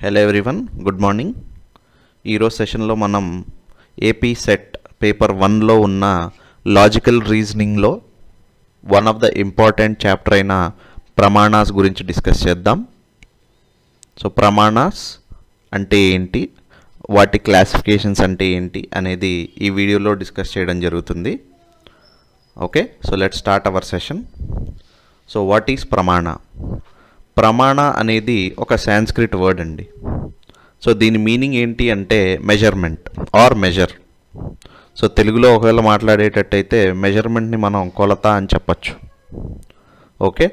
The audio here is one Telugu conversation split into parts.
Hello everyone, good morning. ఈరోజు సెషన్లో మనం ఏపీ సెట్ పేపర్ 1లో ఉన్న లాజికల్ రీజనింగ్లో one of the important chapter అయిన ప్రమాణాస్ గురించి డిస్కస్ చేద్దాం. సో ప్రమాణాస్ అంటే ఏంటి, వాటి క్లాసిఫికేషన్స్ అంటే ఏంటి అనేది ఈ వీడియోలో డిస్కస్ చేయడం జరుగుతుంది. Okay, so let's start our session. So what is ప్రమాణ? ప్రమాణ అనేది ఒక సాంస్క్రిట్ వర్డ్ అండి. సో దీని మీనింగ్ ఏంటి అంటే మెజర్మెంట్ ఆర్ మెజర్. సో తెలుగులో ఒకవేళ మాట్లాడేటట్టయితే మెజర్మెంట్ని మనం కొలత అని చెప్పచ్చు. ఓకే,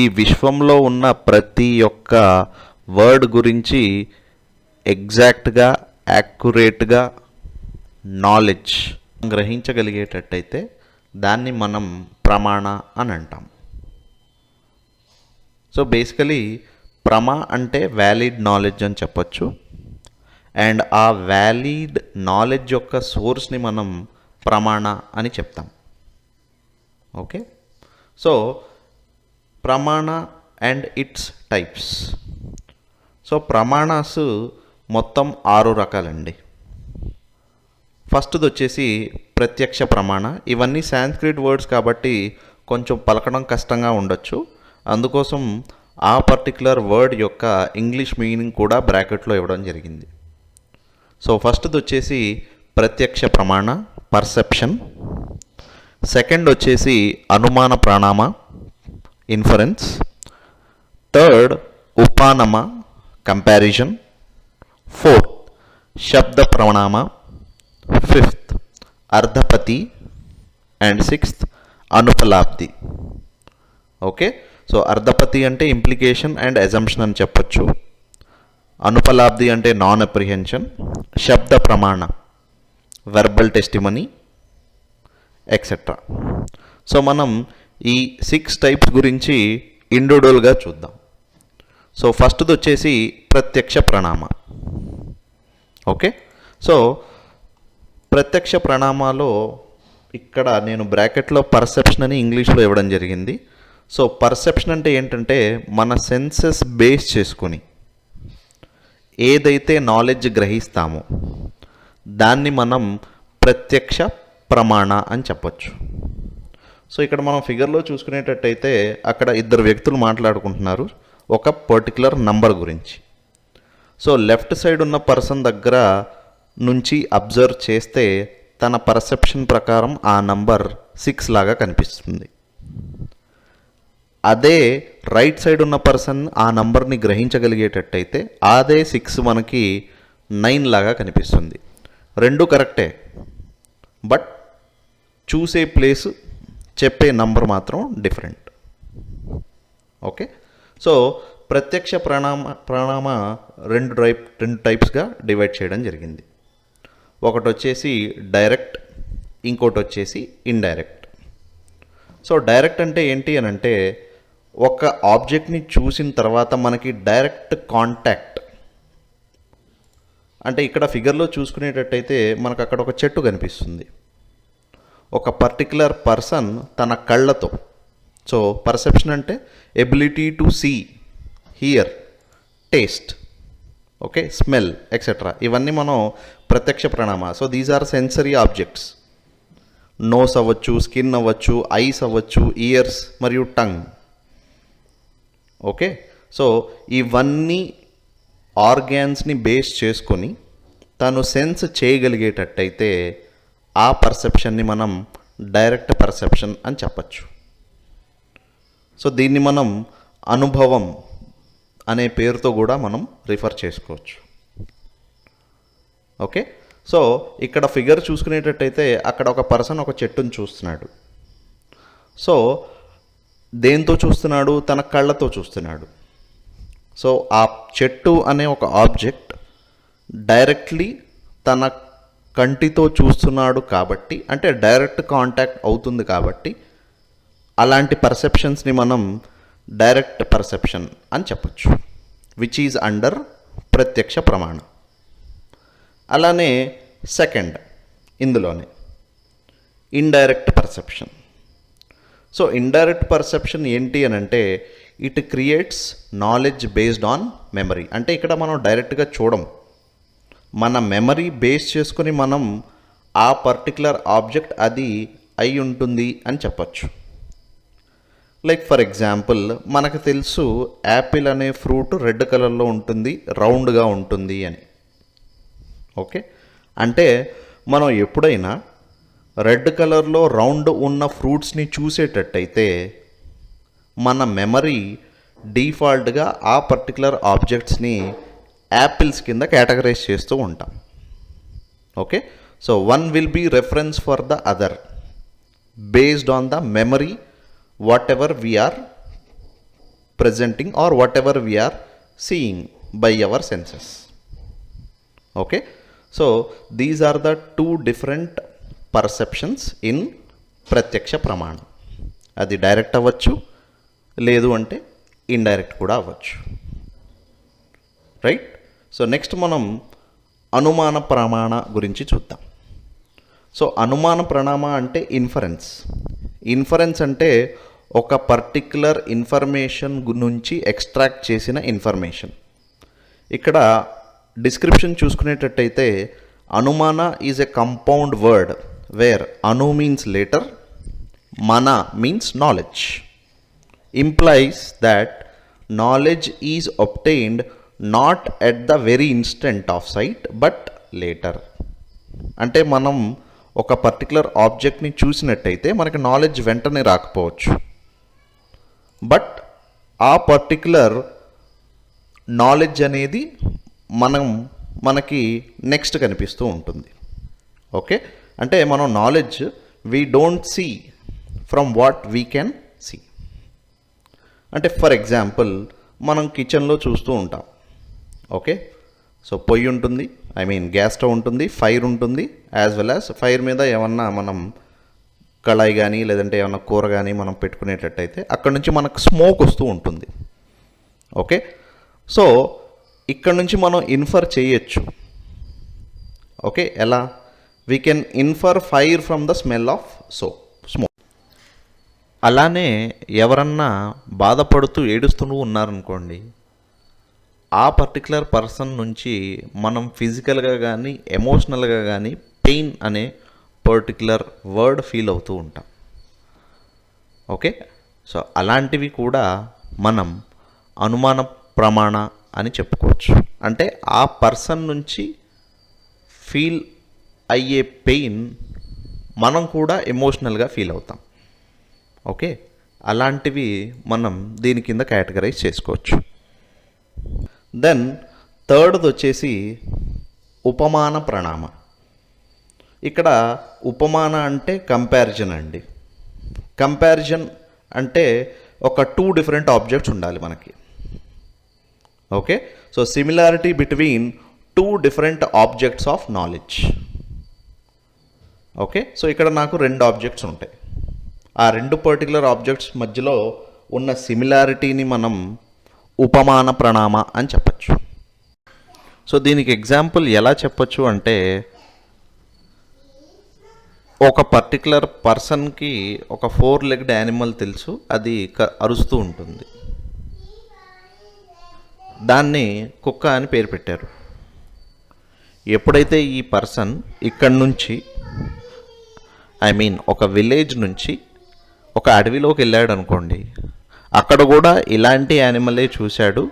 ఈ విశ్వంలో ఉన్న ప్రతి ఒక్క వర్డ్ గురించి ఎగ్జాక్ట్గా యాక్యురేట్గా నాలెడ్జ్ గ్రహించగలిగేటట్టయితే దాన్ని మనం ప్రమాణ అని అంటాం. సో బేసికలీ ప్రమా అంటే వ్యాలిడ్ నాలెడ్జ్ అని చెప్పచ్చు. అండ్ ఆ వ్యాలిడ్ నాలెడ్జ్ యొక్క సోర్స్ని మనం ప్రమాణ అని చెప్తాం. ఓకే, సో ప్రమాణ అండ్ ఇట్స్ టైప్స్. సో ప్రమాణాస్ మొత్తం 6 రకాలండి. ఫస్ట్ది వచ్చేసి ప్రత్యక్ష ప్రమాణ. ఇవన్నీ సాంస్క్రిట్ వర్డ్స్ కాబట్టి కొంచెం పలకడం కష్టంగా ఉండొచ్చు, అందుకోసం ఆ పర్టికులర్ వర్డ్ యొక్క ఇంగ్లీష్ మీనింగ్ కూడా బ్రాకెట్లో ఇవ్వడం జరిగింది. సో ఫస్ట్ది వచ్చేసి ప్రత్యక్ష ప్రమాణ, పర్సెప్షన్. సెకండ్ వచ్చేసి అనుమాన ప్రాణామ, ఇన్ఫరెన్స్. థర్డ్ ఉపానమ, కంపారిజన్. ఫోర్త్ శబ్ద ప్రణామ. ఫిఫ్త్ అర్ధపతి. అండ్ సిక్స్త్ అనుపలాబ్ది. ఓకే, సో అర్ధపతి అంటే ఇంప్లికేషన్ అండ్ అజంప్షన్ అని చెప్పచ్చు. అనుపలాబ్ది అంటే నాన్ అప్రిహెన్షన్. శబ్ద ప్రమాణ వెర్బల్ టెస్టిమనీ ఎక్సెట్రా. సో మనం ఈ 6 టైప్స్ గురించి ఇండివిజువల్గా చూద్దాం. సో ఫస్ట్ది వచ్చేసి ప్రత్యక్ష ప్రణామ. ఓకే, సో ప్రత్యక్ష ప్రణామాలో ఇక్కడ నేను బ్రాకెట్లో పర్సెప్షన్ అని ఇంగ్లీష్లో ఇవ్వడం జరిగింది. సో పర్సెప్షన్ అంటే ఏంటంటే మన సెన్సెస్ బేస్ చేసుకొని ఏదైతే నాలెడ్జ్ గ్రహిస్తామో దాన్ని మనం ప్రత్యక్ష ప్రమాణ అని చెప్పచ్చు. సో ఇక్కడ మనం ఫిగర్లో చూసుకునేటట్టయితే అక్కడ 2 వ్యక్తులు మాట్లాడుకుంటున్నారు ఒక పర్టికులర్ నంబర్ గురించి. సో లెఫ్ట్ సైడ్ ఉన్న పర్సన్ దగ్గర నుంచి అబ్జర్వ్ చేస్తే తన పర్సెప్షన్ ప్రకారం ఆ నంబర్ 6 లాగా కనిపిస్తుంది. అదే రైట్ సైడ్ ఉన్న పర్సన్ ఆ నంబర్ని గ్రహించగలిగేటట్టయితే అదే 6 మనకి 9 లాగా కనిపిస్తుంది. రెండు కరెక్టే, బట్ చూసే ప్లేస్, చెప్పే నంబర్ మాత్రం డిఫరెంట్. ఓకే, సో ప్రత్యక్ష ప్రణామ రెండు టైప్స్గా డివైడ్ చేయడం జరిగింది. ఒకటి వచ్చేసి డైరెక్ట్, ఇంకోటి వచ్చేసి ఇండైరెక్ట్. సో డైరెక్ట్ అంటే ఏంటి అని అంటే ఒక ఆబ్జెక్ట్ని చూసిన తర్వాత మనకి డైరెక్ట్ కాంటాక్ట్. అంటే ఇక్కడ ఫిగర్లో చూసుకునేటట్టయితే మనకు అక్కడ ఒక చెట్టు కనిపిస్తుంది. ఒక పర్టికులర్ పర్సన్ తన కళ్ళతో, సో పర్సెప్షన్ అంటే ability to see, hear, taste, okay, smell etcetera, ఇవన్నీ మనం ప్రత్యక్ష ప్రణామ. So these are sensory objects. Nose అవ్వచ్చు, స్కిన్ అవ్వచ్చు, ఐస్ అవ్వచ్చు, ఇయర్స్ మరియు టంగ్. ఓకే, సో ఇవన్నీ ఆర్గాన్స్ని బేస్ చేసుకొని తను సెన్స్ చేయగలిగేటట్టయితే ఆ పర్సెప్షన్ని మనం డైరెక్ట్ పర్సెప్షన్ అని చెప్పచ్చు. సో దీన్ని మనం అనుభవం అనే పేరుతో కూడా మనం రిఫర్ చేసుకోవచ్చు. ఓకే, సో ఇక్కడ ఫిగర్ చూసుకునేటట్టయితే అక్కడ ఒక పర్సన్ ఒక చెట్టును చూస్తున్నాడు. సో దేంతో చూస్తున్నాడు? తన కళ్ళతో చూస్తున్నాడు. సో ఆ చెట్టు అనే ఒక ఆబ్జెక్ట్ డైరెక్ట్లీ తన కంటితో చూస్తున్నాడు కాబట్టి, అంటే డైరెక్ట్ కాంటాక్ట్ అవుతుంది కాబట్టి అలాంటి పర్సెప్షన్స్ని మనం డైరెక్ట్ పర్సెప్షన్ అని చెప్పచ్చు, విచ్ ఈజ్ అండర్ ప్రత్యక్ష ప్రమాణ. అలానే సెకండ్ ఇందులోనే indirect perception. So indirect perception ఏంటి అని అంటే it creates knowledge based on memory. అంటే ఇక్కడ మనం డైరెక్ట్గా చూడం, మన మెమరీ బేస్ చేసుకుని మనం ఆ పర్టికులర్ ఆబ్జెక్ట్ అది అయి ఉంటుంది అని చెప్పచ్చు. లైక్ ఫర్ ఎగ్జాంపుల్, మనకు తెలుసు యాపిల్ అనే ఫ్రూట్ రెడ్ కలర్లో ఉంటుంది, రౌండ్గా ఉంటుంది అని. ఓకే, అంటే మనం ఎప్పుడైనా రెడ్ కలర్లో రౌండ్ ఉన్న ఫ్రూట్స్ని చూసేటట్టయితే మన మెమరీ డిఫాల్ట్గా ఆ పర్టికులర్ ఆబ్జెక్ట్స్ని యాపిల్స్ కింద కేటగరైజ్ చేస్తూ ఉంటాం. Okay, so one will be reference for the other based on the memory whatever we are presenting or whatever we are seeing by our senses. Okay, so these are the two different perceptions in ప్రత్యక్ష ప్రమాణం. అది డైరెక్ట్ అవ్వచ్చు, లేదు అంటే ఇండైరెక్ట్ కూడా అవ్వచ్చు. రైట్. సో నెక్స్ట్ మనం అనుమాన ప్రమాణ గురించి చూద్దాం. సో అనుమాన ప్రమాణ అంటే ఇన్ఫరెన్స్ అంటే ఒక పర్టిక్యులర్ ఇన్ఫర్మేషన్ నుంచి ఎక్స్ట్రాక్ట్ చేసిన ఇన్ఫర్మేషన్. ఇక్కడ డిస్క్రిప్షన్ చూసుకునేటట్టయితే అనుమాన is a compound word where అను మీన్స్ లేటర్, మన means knowledge, implies that knowledge is obtained not at the very instant of sight but later. అంటే మనం ఒక పర్టికులర్ ఆబ్జెక్ట్ని చూసినట్టయితే మనకి నాలెడ్జ్ వెంటనే రాకపోవచ్చు, బట్ ఆ పర్టికులర్ నాలెడ్జ్ అనేది మనకి నెక్స్ట్ కనిపిస్తూ ఉంటుంది. ఓకే, అంటే మనం knowledge we don't see from what we can see. అంటే ఫర్ ఎగ్జాంపుల్ మనం కిచెన్లో చూస్తూ ఉంటాం. ఓకే, సో పొయ్యి ఉంటుంది, గ్యాస్ స్టవ్ ఉంటుంది, ఫైర్ ఉంటుంది, యాజ్ వెల్ యాజ్ ఫైర్ మీద ఏమన్నా మనం కళాయి కానీ లేదంటే ఏమన్నా కూర కానీ మనం పెట్టుకునేటట్టయితే అక్కడ నుంచి మనకు స్మోక్ వస్తూ ఉంటుంది. ఓకే, సో ఇక్కడ నుంచి మనం ఇన్ఫర్ చేయొచ్చు. ఓకే, ఎలా? We can infer fire from the smell of smoke. అలానే ఎవరన్నా బాధపడుతూ ఏడుస్తూ ఉన్నారనుకోండి, ఆ పర్టికులర్ పర్సన్ నుంచి మనం ఫిజికల్గా కానీ ఎమోషనల్గా కానీ పెయిన్ అనే పర్టికులర్ వర్డ్ ఫీల్ అవుతూ ఉంటాం. ఓకే, సో అలాంటివి కూడా మనం అనుమాన ప్రమాణ అని చెప్పుకోవచ్చు. అంటే ఆ పర్సన్ నుంచి ఫీల్ అయ్యే పెయిన్ మనం కూడా ఎమోషనల్గా ఫీల్ అవుతాం. ఓకే, అలాంటివి మనం దీని కింద కేటగరైజ్ చేసుకోవచ్చు. దెన్ థర్డ్ది వచ్చేసి ఉపమాన ప్రణామ. ఇక్కడ ఉపమాన అంటే కంపారిజన్ అండి. కంపారిజన్ అంటే ఒక 2 డిఫరెంట్ ఆబ్జెక్ట్స్ ఉండాలి మనకి. Okay, so similarity between 2 different objects of knowledge. Okay, so ఇక్కడ నాకు 2 ఆబ్జెక్ట్స్ ఉంటాయి. ఆ 2 పర్టికులర్ ఆబ్జెక్ట్స్ మధ్యలో ఉన్న సిమిలారిటీని మనం ఉపమాన ప్రణామ అని చెప్పచ్చు. సో దీనికి ఎగ్జాంపుల్ ఎలా చెప్పచ్చు అంటే, ఒక పర్టికులర్ పర్సన్కి ఒక 4-legged యానిమల్ తెలుసు, అది అరుస్తూ ఉంటుంది. దాన్ని కుక్క అని పేరు పెట్టారు. ఎప్పుడైతే ఈ పర్సన్ ఇక్కడి నుంచి ఒక విలేజ్ నుంచి ఒక అడవిలోకి వెళ్ళాడు అనుకోండి, అక్కడ కూడా ఇలాంటి యానిమలే చూశాడు,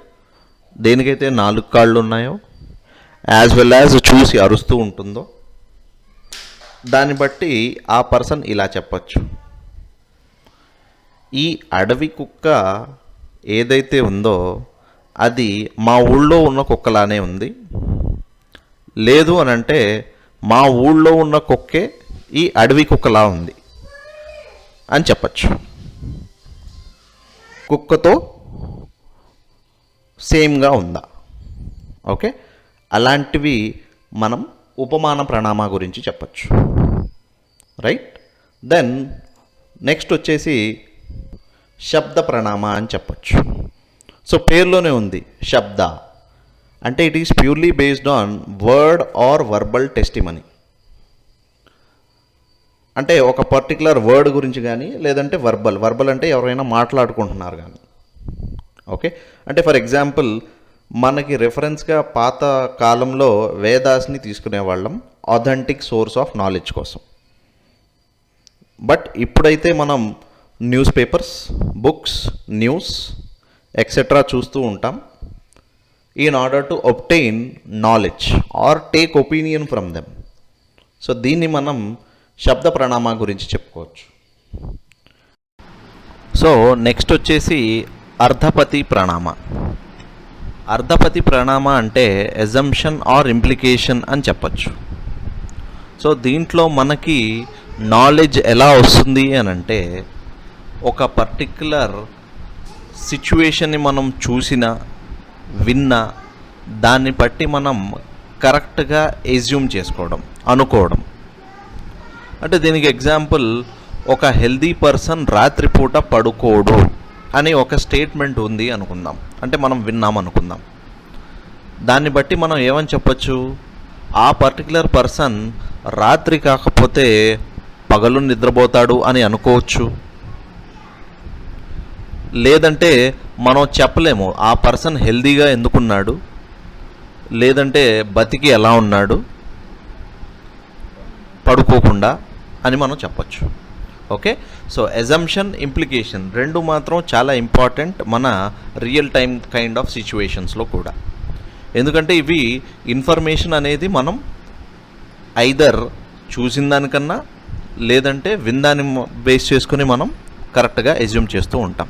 దేనికైతే 4 కాళ్ళు ఉన్నాయో యాజ్ వెల్ యాజ్ చూసి అరుస్తూ ఉంటుందో, దాన్ని బట్టి ఆ పర్సన్ ఇలా చెప్పచ్చు, ఈ అడవి కుక్క ఏదైతే ఉందో అది మా ఊళ్ళో ఉన్న కుక్కలానే ఉంది, లేదు అని అంటే మా ఊళ్ళో ఉన్న కుక్కే ఈ అడవి కుక్కలా ఉంది అని చెప్పచ్చు. కుక్కతో సేమ్గా ఉందా? ఓకే, అలాంటివి మనం ఉపమాన ప్రణామ గురించి చెప్పచ్చు. రైట్. దెన్ నెక్స్ట్ వచ్చేసి శబ్ద ప్రణామ అని చెప్పచ్చు. సో పేర్లోనే ఉంది శబ్ద అంటే it is purely based on word or verbal testimony. అంటే ఒక పర్టికులర్ వర్డ్ గురించి కానీ లేదంటే వర్బల్ అంటే ఎవరైనా మాట్లాడుకుంటున్నారు కానీ, ఓకే, అంటే ఫర్ ఎగ్జాంపుల్ మనకి రెఫరెన్స్గా పాత కాలంలో వేదాస్ని తీసుకునేవాళ్ళం ఆథెంటిక్ సోర్స్ ఆఫ్ నాలెడ్జ్ కోసం. బట్ ఇప్పుడైతే మనం newspapers, books, news etcetera చూస్తూ ఉంటాం in order to obtain knowledge or take opinion from them. So దీన్ని మనం శబ్ద ప్రణామా గురించి చెప్పుకోవచ్చు. సో నెక్స్ట్ వచ్చేసి అర్థపతి ప్రణామ. అర్థపతి ప్రణామ అంటే ఎజంప్షన్ ఆర్ ఇంప్లికేషన్ అని చెప్పచ్చు. సో దీంట్లో మనకి నాలెడ్జ్ ఎలా వస్తుంది అని అంటే, ఒక పర్టిక్యులర్ సిచ్యువేషన్ని మనం చూసినా విన్నా దాన్ని బట్టి మనం కరెక్ట్గా ఎజ్యూమ్ చేసుకోవడం, అనుకోవడం. అంటే దీనికి ఎగ్జాంపుల్, ఒక హెల్దీ పర్సన్ రాత్రిపూట పడుకోడు అని ఒక స్టేట్మెంట్ ఉంది అనుకుందాం, అంటే మనం విన్నాం అనుకుందాం. దాన్ని బట్టి మనం ఏమని చెప్పచ్చు, ఆ పర్టికులర్ పర్సన్ రాత్రి కాకపోతే పగలు నిద్రపోతాడు అని అనుకోవచ్చు. లేదంటే మనం చెప్పలేము ఆ పర్సన్ హెల్దీగా ఎందుకున్నాడు, లేదంటే బతికి ఎలా ఉన్నాడు పడుకోకుండా అని మనం చెప్పచ్చు. ఓకే, సో ఎజంప్షన్, ఇంప్లికేషన్ రెండు మాత్రం చాలా ఇంపార్టెంట్ మన రియల్ టైం కైండ్ ఆఫ్ సిచ్యువేషన్స్లో కూడా. ఎందుకంటే ఇవి ఇన్ఫర్మేషన్ అనేది మనం ఐదర్ చూసిన దానికన్నా లేదంటే విందాన్ని బేస్ చేసుకుని మనం కరెక్ట్గా ఎజ్యూమ్ చేస్తూ ఉంటాం.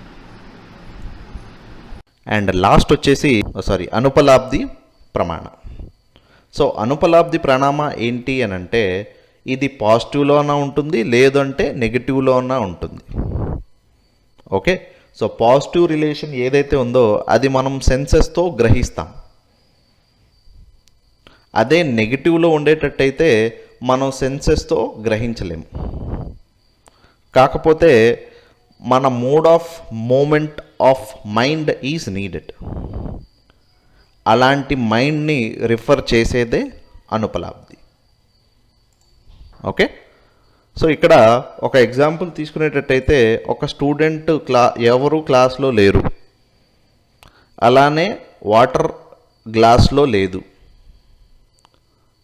అండ్ లాస్ట్ వచ్చేసి అనుపలాబ్ది ప్రమాణ. సో అనుపలాబ్ది ప్రణామ ఏంటి అని అంటే, ఇది పాజిటివ్లోనా ఉంటుంది, లేదంటే నెగిటివ్లోనా ఉంటుంది. ఓకే, సో పాజిటివ్ రిలేషన్ ఏదైతే ఉందో అది మనం సెన్సెస్తో గ్రహిస్తాం. అదే నెగిటివ్లో ఉండేటట్టయితే మనం సెన్సెస్తో గ్రహించలేము. కాకపోతే మన mode of movement of mind is needed. అలాంటి మైండ్ని రిఫర్ చేసేదే అనుపలాబ్ది. ఓకే, సో ఇక్కడ ఒక ఎగ్జాంపుల్ తీసుకునేటట్టయితే, ఒక స్టూడెంట్ ఎవరు క్లాస్లో లేరు, అలానే వాటర్ గ్లాస్లో లేదు.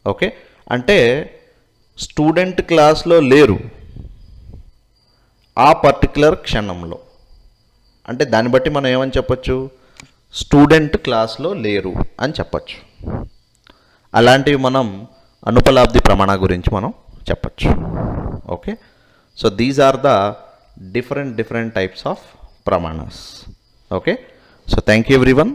ఓకే, అంటే స్టూడెంట్ క్లాస్లో లేరు ఆ పర్టికులర్ క్షణంలో. అంటే దాన్ని బట్టి మనం ఏమని చెప్పచ్చు, స్టూడెంట్ క్లాస్లో లేరు అని చెప్పచ్చు. అలాంటివి మనం అనుపలాబ్ది ప్రమాణ గురించి మనం చెప్పచ్చు. Okay, so these are the different types of ప్రమాణాస్. Okay, so thank you everyone.